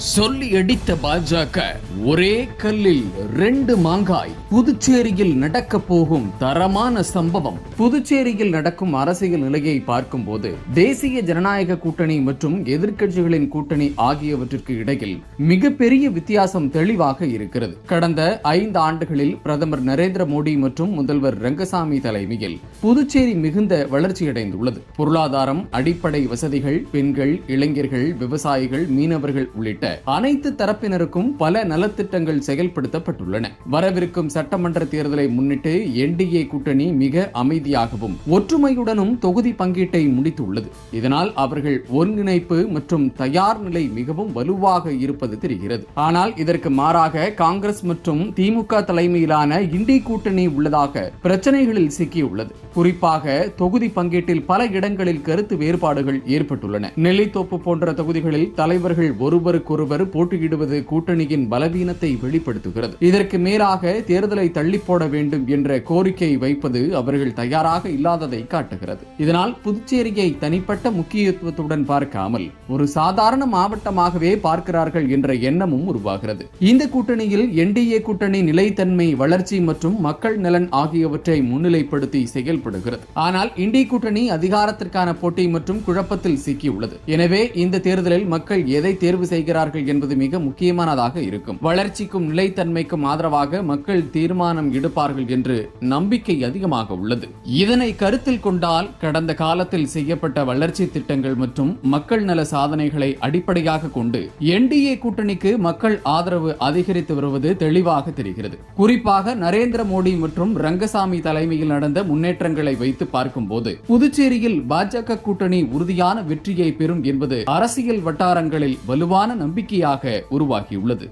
சொல்லி அடித்த பாஜக ஒரே கல்லில் 2 மாங்காய். புதுச்சேரியில் நடக்க போகும் தரமான சம்பவம். புதுச்சேரியில் நடக்கும் அரசியல் நிலையை பார்க்கும்போது தேசிய ஜனநாயக கூட்டணி மற்றும் எதிர்க்கட்சிகளின் கூட்டணி ஆகியவற்றிற்கு இடையில் மிகப்பெரிய வித்தியாசம் தெளிவாக இருக்கிறது. கடந்த 5 ஆண்டுகளில் பிரதமர் நரேந்திர மோடி மற்றும் முதல்வர் ரங்கசாமி தலைமையில் புதுச்சேரி மிகுந்த வளர்ச்சியடைந்துள்ளது. பொருளாதாரம், அடிப்படை வசதிகள், பெண்கள், இளைஞர்கள், விவசாயிகள், மீனவர்கள் உள்ளிட்ட அனைத்து தரப்பினருக்கும் பல நலத்திட்டங்கள் செயல்படுத்தப்பட்டுள்ளன. வரவிருக்கும் சட்டமன்ற தேர்தலை முன்னிட்டு என்டிஏ கூட்டணி மிக அமைதியாகவும் ஒற்றுமையுடனும் தொகுதி பங்கீட்டை முடித்துள்ளது. இதனால் அவர்கள் ஒருங்கிணைப்பு மற்றும் தயார் நிலை மிகவும் வலுவாக இருப்பது தெரிகிறது. ஆனால் இதற்கு மாறாக காங்கிரஸ் மற்றும் திமுக தலைமையிலான இண்டி கூட்டணி உள்ளதாக பிரச்சனைகளில் சிக்கியுள்ளது. குறிப்பாக தொகுதி பங்கீட்டில் பல இடங்களில் கருத்து வேறுபாடுகள் ஏற்பட்டுள்ளன. நெல்லித்தோப்பு போன்ற தொகுதிகளில் தலைவர்கள் ஒருவருக்கொருவர் போட்டியிடுவது கூட்டணியின் பலவீனத்தை வெளிப்படுத்துகிறது. இதற்கு மேலாக தேர்தலை தள்ளி போட வேண்டும் என்ற கோரிக்கை வைப்பது அவர்கள் தயாராக இல்லாததை காட்டுகிறது. இதனால் புதுச்சேரியை தனிப்பட்ட முக்கியத்துவத்துடன் பார்க்காமல் ஒரு சாதாரண மாவட்டமாகவே பார்க்கிறார்கள் என்ற எண்ணமும் உருவாகிறது. இந்த கூட்டணியில் என்டிஏ கூட்டணி நிலைத்தன்மை, வளர்ச்சி மற்றும் மக்கள் நலன் ஆகியவற்றை முன்னிலைப்படுத்தி செயல்படுகிறது. ஆனால் இண்டி கூட்டணி அதிகாரத்திற்கான போட்டி மற்றும் குழப்பத்தில் சிக்கியுள்ளது. எனவே இந்த தேர்தலில் மக்கள் எதை தேர்வு செய்கிறார்கள் என்பது மிக முக்கியமானதாக இருக்கும். வளர்ச்சிக்கும் நிலைத்தன்மைக்கும் ஆதரவாக மக்கள் தீர்மானம் எடுப்பார்கள் என்று நம்பிக்கை அதிகமாக உள்ளது. இதனை கருத்தில் கொண்டால் கடந்த காலத்தில் செய்யப்பட்ட வளர்ச்சி திட்டங்கள் மற்றும் மக்கள் நல சாதனைகளை அடிப்படையாக கொண்டு என்டிஏ கூட்டணிக்கு மக்கள் ஆதரவு அதிகரித்து வருவது தெளிவாக தெரிகிறது. குறிப்பாக நரேந்திர மோடி மற்றும் ரங்கசாமி தலைமையில் நடந்த முன்னேற்றங்களை வைத்து பார்க்கும்போது புதுச்சேரியில் பாஜக கூட்டணி உறுதியான வெற்றியை பெறும் என்பது அரசியல் வட்டாரங்களில் வலுவான நம்பிக்கையாக உருவாகியுள்ளது.